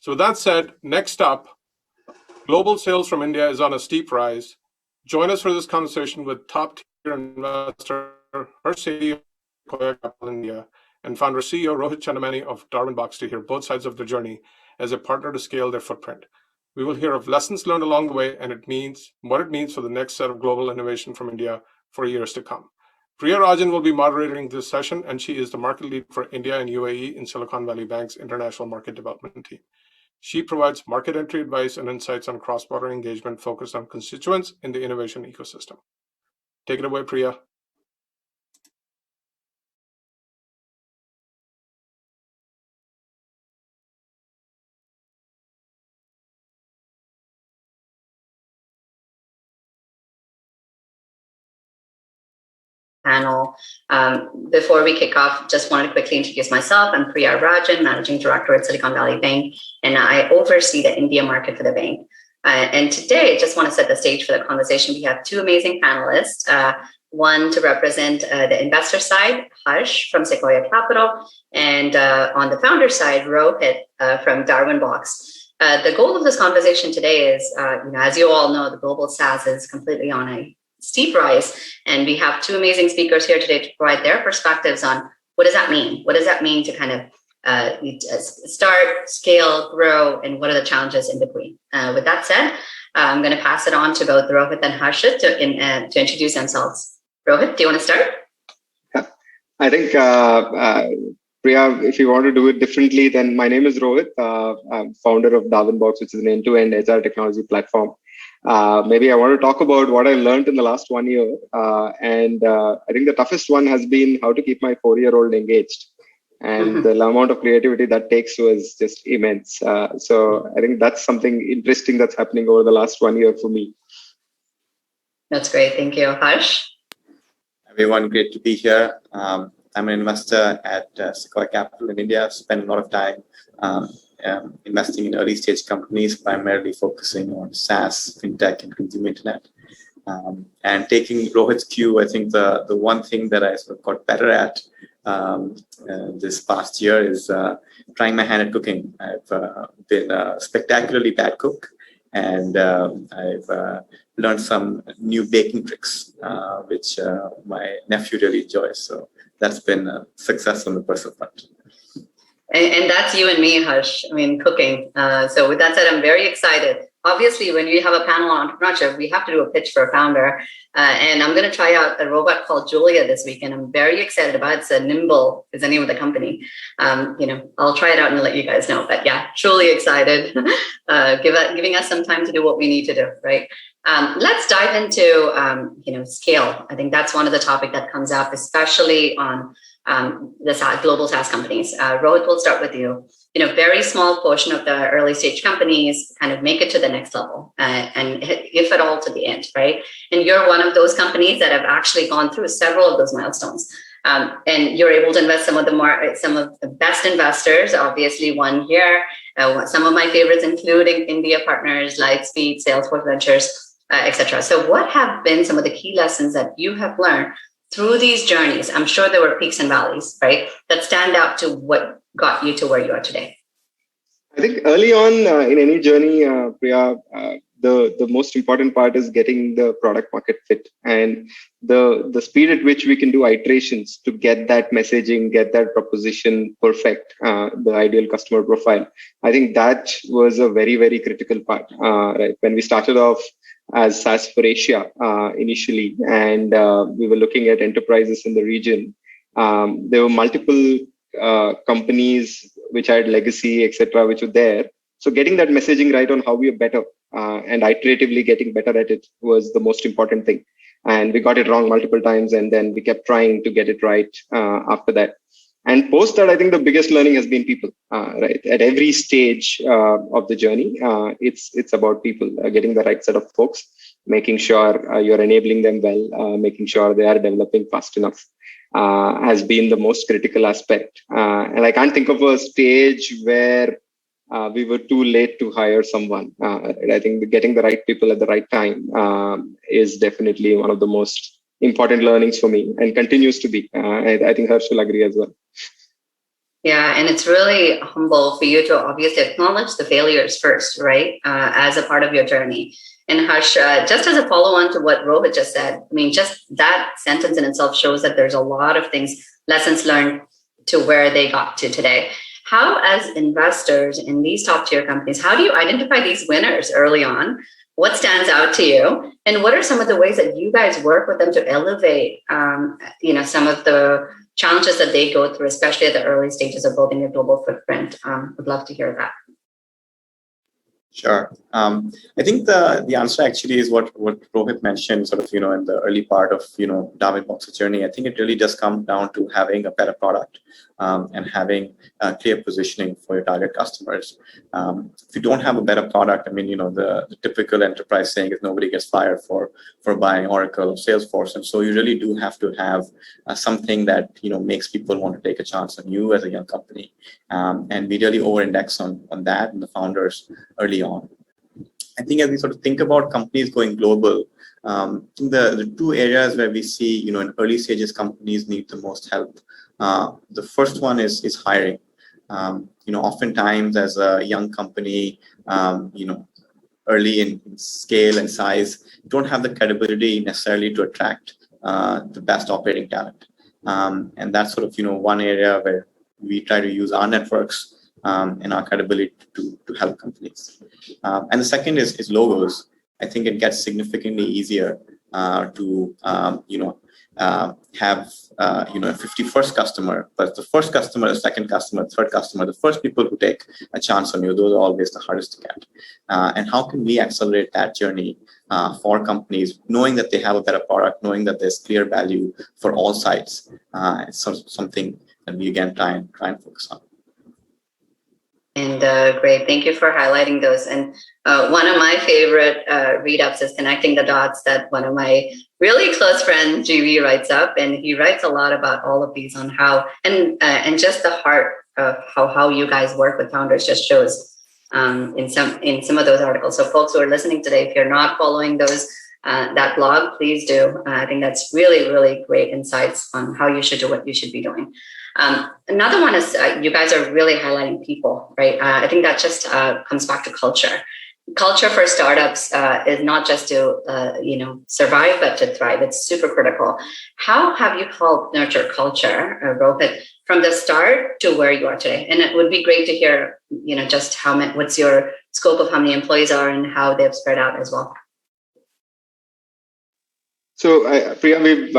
So with that said, next up, global sales from India is on a steep rise. Join us for this conversation with top-tier investor Harshjit of Sequoia Capital India and founder CEO Rohit Chandamani of Darwinbox to hear both sides of the journey as a partner to scale their footprint. We will hear of lessons learned along the way and what it means for the next set of global innovation from India for years to come. Priya Rajan will be moderating this session, and she is the market lead for India and UAE in Silicon Valley Bank's International Market Development Team. She provides market entry advice and insights on cross-border engagement focused on constituents in the innovation ecosystem. Take it away, Priya. Panel. Before we kick off, just wanted to quickly introduce myself. I'm Priya Rajan, Managing Director at Silicon Valley Bank, and I oversee the India market for the bank. And today, I just want to set the stage for the conversation. We have two amazing panelists, one to represent the investor side, Harsh from Sequoia Capital, and on the founder side, Rohit from Darwinbox. The goal of this conversation today is, as you all know, the global SaaS is completely on a steep rise, and we have two amazing speakers here today to provide their perspectives on what does that mean? What does that mean to kind of start, scale, grow, and what are the challenges in between? With that said, I'm going to pass it on to both Rohit and Harshjit to introduce themselves. Rohit, do you want to start? Yeah. I think, Priya, if you want to do it differently, then my name is Rohit. I'm founder of Darwinbox, which is an end-to-end HR technology platform. Maybe I want to talk about what I learned in the last 1 year. And I think the toughest one has been how to keep my 4-year-old engaged. And the amount of creativity that takes was just immense. So I think that's something interesting that's happening over the last 1 year for me. That's great. Thank you. Harsh? Everyone, great to be here. I'm an investor at Sequoia Capital in India. I've spent a lot of time investing in early stage companies, primarily focusing on SaaS, fintech, and consumer internet. And taking Rohit's cue, I think the one thing that I sort of got better at this past year is trying my hand at cooking. I've been a spectacularly bad cook, and I've learned some new baking tricks, which my nephew really enjoys. So that's been a success on the personal front. And that's you and me, Harsh. I mean, cooking. So with that said, I'm very excited. Obviously, when we have a panel on entrepreneurship, we have to do a pitch for a founder. And I'm going to try out a robot called Julia this week, and I'm very excited about it. It's Nimble is the name of the company. I'll try it out and let you guys know. But yeah, truly excited. Giving us some time to do what we need to do, right? Let's dive into scale. I think that's one of the topics that comes up, especially on the global SaaS companies. Rohit, we'll start with you. Very small portion of the early stage companies kind of make it to the next level, and if at all to the end, right? And you're one of those companies that have actually gone through several of those milestones. And you're able to invest some of the best investors, obviously one here, some of my favorites, including India partners, Lightspeed, Salesforce Ventures, etc. So what have been some of the key lessons that you have learned through these journeys? I'm sure there were peaks and valleys, right, that stand out to what got you to where you are today. I think early on in any journey, Priya, the most important part is getting the product market fit, and the speed at which we can do iterations to get that messaging, get that proposition perfect, the ideal customer profile. I think that was a very, very critical part. Right, when we started off as SaaS for Asia initially, and we were looking at enterprises in the region, there were multiple companies which had legacy, etc., which were there. So getting that messaging right on how we are better and iteratively getting better at it was the most important thing. And we got it wrong multiple times, and then we kept trying to get it right after that. And post that, I think the biggest learning has been people, right? At every stage of the journey, it's about people, getting the right set of folks, making sure you're enabling them well, making sure they are developing fast enough. Has been the most critical aspect. And I can't think of a stage where we were too late to hire someone. I think getting the right people at the right time is definitely one of the most important learnings for me, and continues to be. I think Harsh will agree as well. Yeah, and it's really humble for you to obviously acknowledge the failures first, right? As a part of your journey. And Harsh, just as a follow-on to what Rohit just said, I mean, just that sentence in itself shows that there's a lot of things, lessons learned to where they got to today. How, as investors in these top-tier companies, how do you identify these winners early on? What stands out to you? And what are some of the ways that you guys work with them to elevate, some of the challenges that they go through, especially at the early stages of building a global footprint? Would love to hear that. Sure. I think the answer actually is what Rohit mentioned, sort of, in the early part of, Darwinbox's journey. I think it really does come down to having a better product and having clear positioning for your target customers. If you don't have a better product, I mean, the typical enterprise saying is nobody gets fired for buying Oracle or Salesforce. And so you really do have to have something that, makes people want to take a chance on you as a young company. And we really over-index on that and the founders early on. I think as we sort of think about companies going global, the two areas where we see, in early stages, companies need the most help. The first one is hiring. Oftentimes as a young company, early in scale and size, you don't have the credibility necessarily to attract the best operating talent. And that's sort of, one area where we try to use our networks and our credibility to help companies. And the second is logos. I think it gets significantly easier to have a 51st customer, but the first customer, the second customer, the third customer, the first people who take a chance on you, those are always the hardest to get. And how can we accelerate that journey for companies, knowing that they have a better product, knowing that there's clear value for all sides? It's something that we again try and focus on. And great, thank you for highlighting those. And one of my favorite read-ups is connecting the dots that one of my really close friends, GV, writes up, and he writes a lot about all of these on how, and just the heart of how you guys work with founders just shows in some of those articles. So folks who are listening today, if you're not following those, that blog, please do. I think that's really, really great insights on how you should do what you should be doing. Another one is you guys are really highlighting people, right? I think that just comes back to culture. Culture for startups is not just to survive, but to thrive. It's super critical. How have you helped nurture culture, Rohit, from the start to where you are today? And it would be great to hear, just what's your scope of how many employees are and how they've spread out as well. So, Priya, we've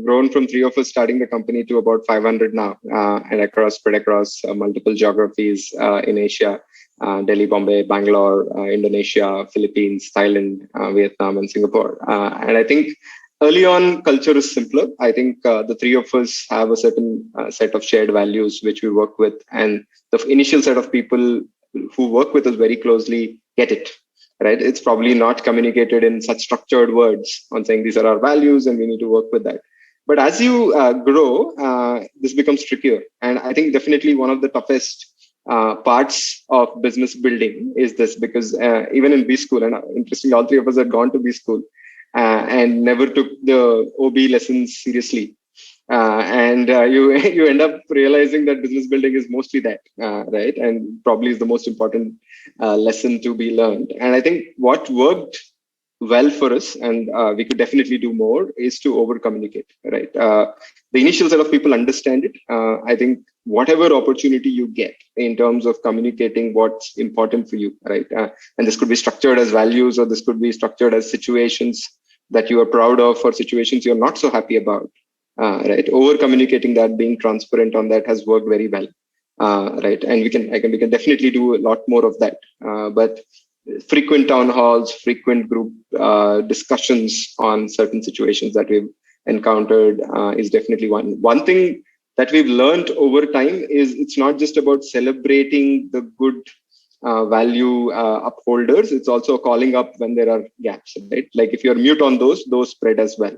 grown from 3 of us starting the company to about 500 now, and spread across multiple geographies in Asia, Delhi, Bombay, Bangalore, Indonesia, Philippines, Thailand, Vietnam, and Singapore. And I think early on, culture is simpler. I think the 3 of us have a certain set of shared values which we work with, and the initial set of people who work with us very closely get it. Right? It's probably not communicated in such structured words on saying these are our values and we need to work with that. But as you grow, this becomes trickier. And I think definitely one of the toughest parts of business building is this, because even in B school, and interestingly, all 3 of us had gone to B school and never took the OB lessons seriously. And you end up realizing that business building is mostly that, right? And probably is the most important lesson to be learned. And I think what worked well for us, and we could definitely do more, is to over communicate, right? The initial set of people understand it. I think whatever opportunity you get in terms of communicating what's important for you, right? And this could be structured as values, or this could be structured as situations that you are proud of, or situations you're not so happy about. Right, over communicating that, being transparent on that has worked very well, right? And we can definitely do a lot more of that. But frequent town halls, frequent group discussions on certain situations that we've encountered is definitely one. One thing that we've learned over time is it's not just about celebrating the good value upholders. It's also calling up when there are gaps, right? Like if you're mute on those spread as well.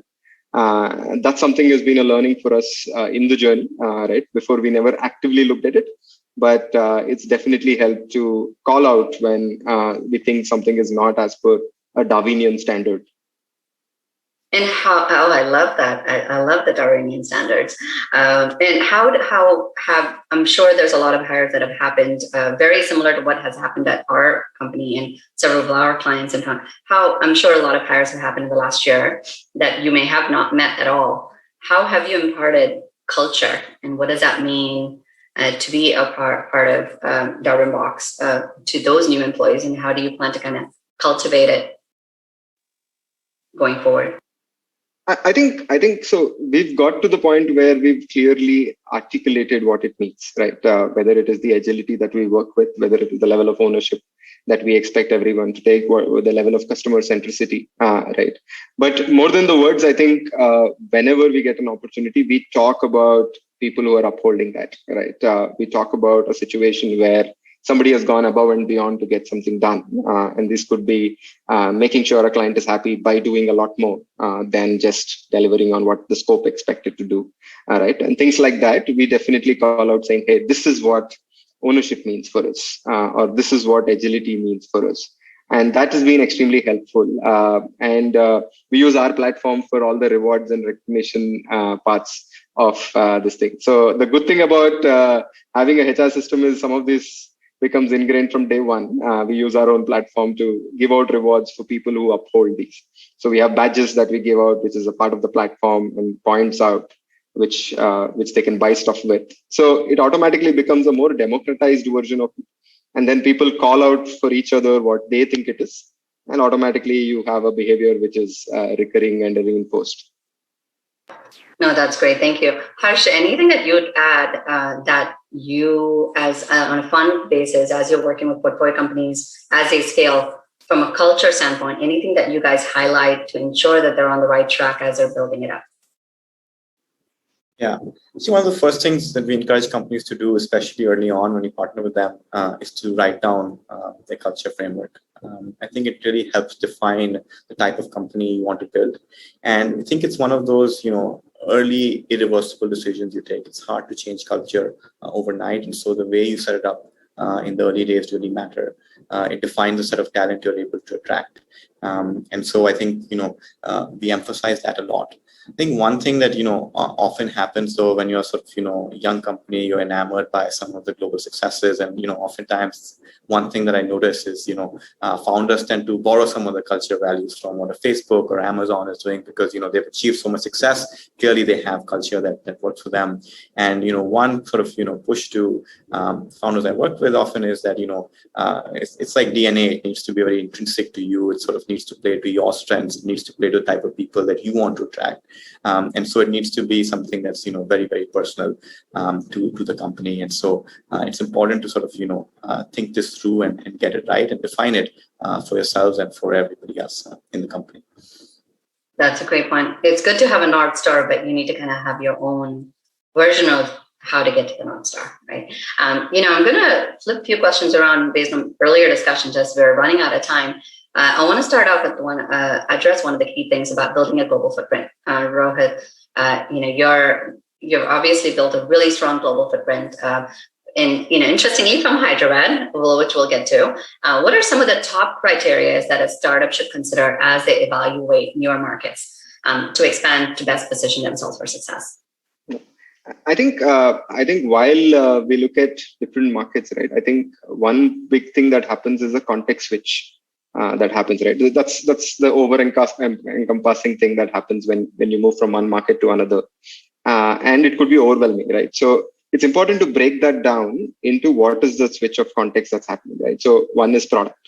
And that's something has been a learning for us in the journey, right? Before we never actively looked at it, but it's definitely helped to call out when we think something is not as per a Darwinian standard. And how? Oh, I love that. I love the Darwinian standards. And how have? I'm sure there's a lot of hires that have happened very similar to what has happened at our company and several of our clients. And how I'm sure a lot of hires have happened in the last year that you may have not met at all. How have you imparted culture, and what does that mean to be a part of Darwinbox to those new employees? And how do you plan to kind of cultivate it going forward? I think so. We've got to the point where we've clearly articulated what it means, right? Whether it is the agility that we work with, whether it is the level of ownership that we expect everyone to take, or the level of customer centricity, right? But more than the words, I think whenever we get an opportunity, we talk about people who are upholding that, right? We talk about a situation where somebody has gone above and beyond to get something done. And this could be making sure a client is happy by doing a lot more than just delivering on what the scope expected to do. Right? And things like that, we definitely call out saying, hey, this is what ownership means for us, or this is what agility means for us. And that has been extremely helpful. And we use our platform for all the rewards and recognition parts of this thing. So the good thing about having a HR system is some of these becomes ingrained from day one. We use our own platform to give out rewards for people who uphold these. So we have badges that we give out, which is a part of the platform, and points out which they can buy stuff with. So it automatically becomes a more democratized version of it. And then people call out for each other what they think it is. And automatically you have a behavior which is recurring and reinforced. No, that's great. Thank you. Harsh, anything that you'd add that you, as on a fund basis, as you're working with portfolio companies as they scale, from a culture standpoint, anything that you guys highlight to ensure that they're on the right track as they're building it up? Yeah. So one of the first things that we encourage companies to do, especially early on when you partner with them, is to write down their culture framework. I think it really helps define the type of company you want to build. And I think it's one of those, early irreversible decisions you take. It's hard to change culture overnight. And so the way you set it up in the early days really matter. It defines the set of talent you're able to attract. And so I think, we emphasize that a lot. I think one thing that, often happens though, when you're sort of, a young company, you're enamored by some of the global successes. And, oftentimes one thing that I notice is, founders tend to borrow some of the culture values from what a Facebook or Amazon is doing because, they've achieved so much success. Clearly they have culture that works for them. And, one sort of, push to founders I work with often is that, it's like DNA. It needs to be very intrinsic to you. It sort of needs to play to your strengths. It needs to play to the type of people that you want to attract. And so it needs to be something that's, very, very personal to the company. And so it's important to sort of, think this through and get it right and define it for yourselves and for everybody else in the company. That's a great point. It's good to have a North Star, but you need to kind of have your own version of how to get to the North Star, right? I'm going to flip a few questions around based on earlier discussions as we're running out of time. I want to start off with address one of the key things about building a global footprint. Rohit, you've obviously built a really strong global footprint. Interestingly from Hyderabad, which we'll get to. What are some of the top criteria that a startup should consider as they evaluate newer markets to expand to best position themselves for success? I think while we look at different markets, right, I think one big thing that happens is a context switch. That happens, right? That's the encompassing thing that happens when you move from one market to another, and it could be overwhelming, right? So it's important to break that down into what is the switch of context that's happening, right? So one is product,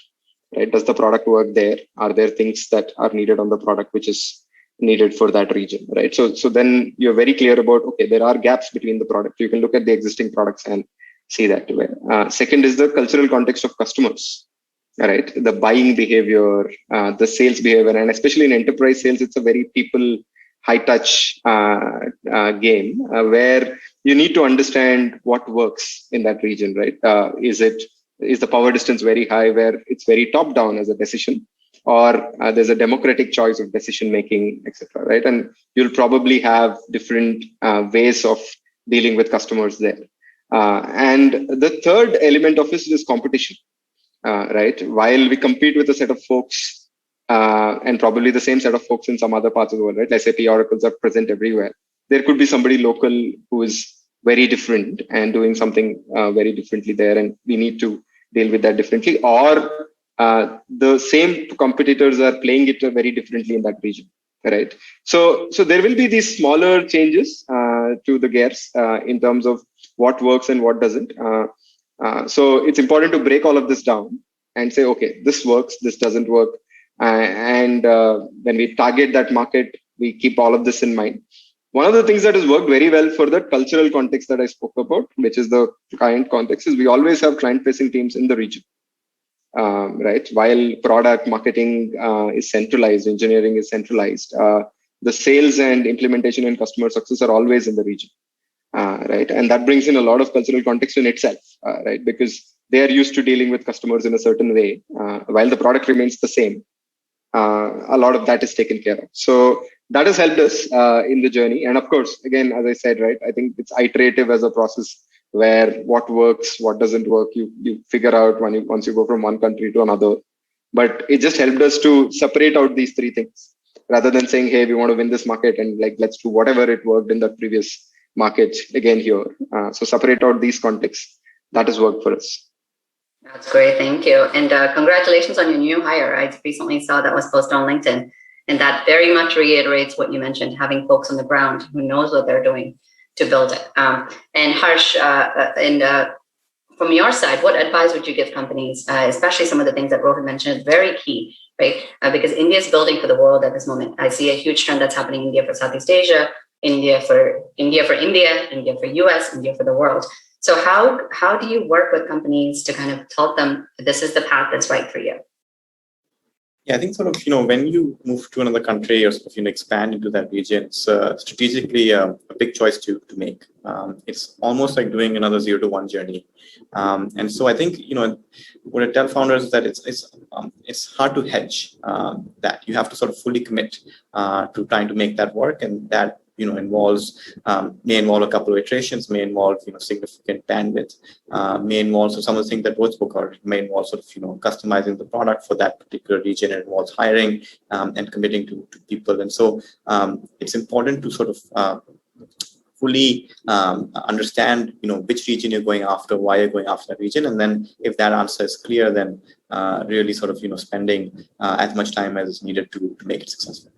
right? Does the product work there? Are there things that are needed on the product which is needed for that region, right? So then you're very clear about, okay, there are gaps between the product. You can look at the existing products and see that. Second is the cultural context of customers. Right, the buying behavior, the sales behavior, and especially in enterprise sales, it's a very people high touch game where you need to understand what works in that region. Right, is the power distance very high where it's very top down as a decision, or there's a democratic choice of decision making, etc. Right, and you'll probably have different ways of dealing with customers there. And the third element of this is competition. Right. While we compete with a set of folks and probably the same set of folks in some other parts of the world, right? SAP oracles are present everywhere. There could be somebody local who is very different and doing something very differently there, and we need to deal with that differently. Or the same competitors are playing it very differently in that region, right? So there will be these smaller changes to the gears in terms of what works and what doesn't. So it's important to break all of this down and say, okay, this works, this doesn't work. And when we target that market, we keep all of this in mind. One of the things that has worked very well for the cultural context that I spoke about, which is the client context, is we always have client-facing teams in the region, right? While product marketing is centralized, engineering is centralized, the sales and implementation and customer success are always in the region, right? And that brings in a lot of cultural context in itself, right? Because they are used to dealing with customers in a certain way, while the product remains the same. A lot of that is taken care of. So that has helped us in the journey. And of course, again, as I said, right, I think it's iterative as a process where what works, what doesn't work, you figure out once you go from one country to another. But it just helped us to separate out these three things rather than saying, hey, we want to win this market and like, let's do whatever it worked in the previous market again here. So separate out these contexts. That has worked for us. That's great. Thank you. And congratulations on your new hire. I recently saw that was posted on LinkedIn. And that very much reiterates what you mentioned, having folks on the ground who knows what they're doing to build it. And Harsh, from your side, what advice would you give companies, especially some of the things that Rohit mentioned is very key, right? Because India is building for the world at this moment. I see a huge trend that's happening in India for Southeast Asia, India for India, India for US, India for the world. So how do you work with companies to kind of tell them this is the path that's right for you? Yeah, I think sort of, when you move to another country or sort of, expand into that region, it's strategically a big choice to make. It's almost like doing another 0 to 1 journey. And so I think, what I tell founders is that it's hard to hedge that. You have to sort of fully commit to trying to make that work. And that, may involve a couple of iterations, may involve, significant bandwidth, may involve some of the things that Rohit spoke about, may involve sort of, customizing the product for that particular region. It involves hiring and committing to people. And so it's important to sort of fully understand, which region you're going after, why you're going after that region. And then if that answer is clear, then really sort of, spending as much time as is needed to make it successful.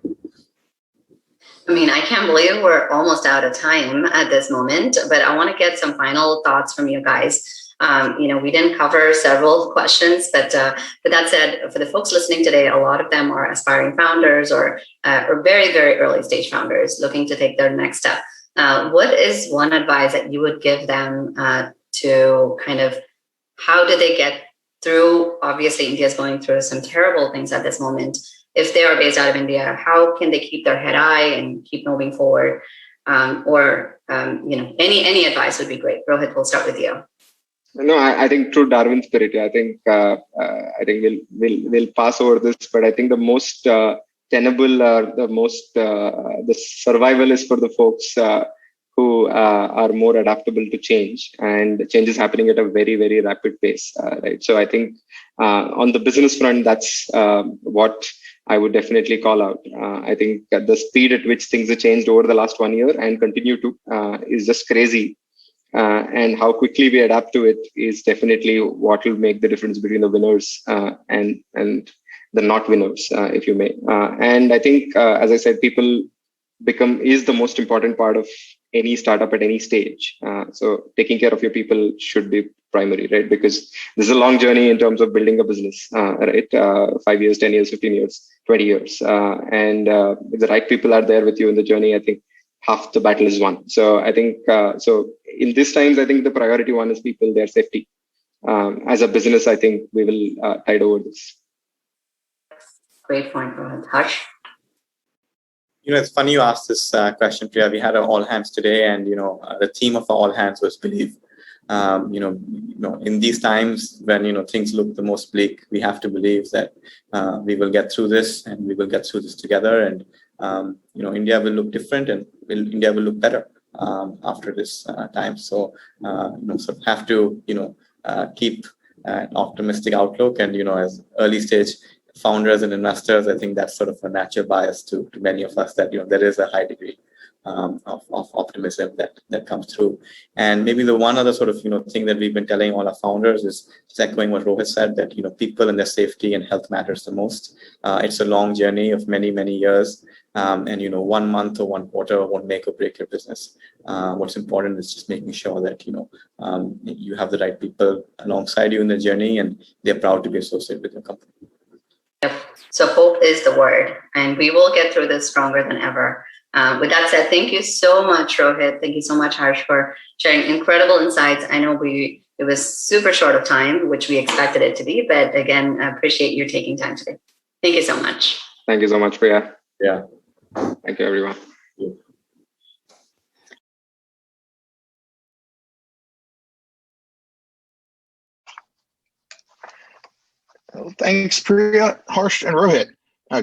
I mean, I can't believe we're almost out of time at this moment, but I want to get some final thoughts from you guys. We didn't cover several questions, but that said, for the folks listening today, a lot of them are aspiring founders or very, very early stage founders looking to take their next step. What is one advice that you would give them to kind of, how do they get through? Obviously, India is going through some terrible things at this moment. If they are based out of India, how can they keep their head high and keep moving forward? Any advice would be great. Rohit, we'll start with you. No, I think true Darwin spirit. I think we'll pass over this, but I think the most tenable or the survival is for the folks who are more adaptable to change, and change is happening at a very, very rapid pace, right? So I think on the business front, that's what I would definitely call out. I think the speed at which things have changed over the last 1 year and continue to is just crazy. And how quickly we adapt to it is definitely what will make the difference between the winners and the not winners, if you may. And I think, as I said, people is the most important part of any startup at any stage. So taking care of your people should be primary, right? Because this is a long journey in terms of building a business, right? 5 years, 10 years, 15 years, 20 years. And if the right people are there with you in the journey, I think half the battle is won. So I think, so in these times, I think the priority one is people, their safety. As a business, I think we will tide over this. Great point, Rohit. Harsh? It's funny you asked this question, Priya. We had our all hands today, and the theme of our all hands was believe. In these times when things look the most bleak, we have to believe that we will get through this, and we will get through this together. And India will look different, and India will look better after this time. So sort of have to keep an optimistic outlook, and as early stage founders and investors, I think that's sort of a natural bias to many of us that, there is a high degree of optimism that comes through. And maybe the one other sort of, thing that we've been telling all our founders is just echoing what Rohit said, that, people and their safety and health matters the most. It's a long journey of many, many years. And 1 month or 1 quarter won't make or break your business. What's important is just making sure that you have the right people alongside you in the journey, and they're proud to be associated with your company. Yep. So hope is the word, and we will get through this stronger than ever. With that said, thank you so much, Rohit. Thank you so much, Harsh, for sharing incredible insights. I know it was super short of time, which we expected it to be, but again, I appreciate you taking time today. Thank you so much. Thank you so much, Priya. Yeah. Thank you, everyone. Well, thanks, Priya, Harsh, and Rohit.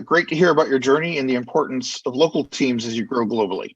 Great to hear about your journey and the importance of local teams as you grow globally.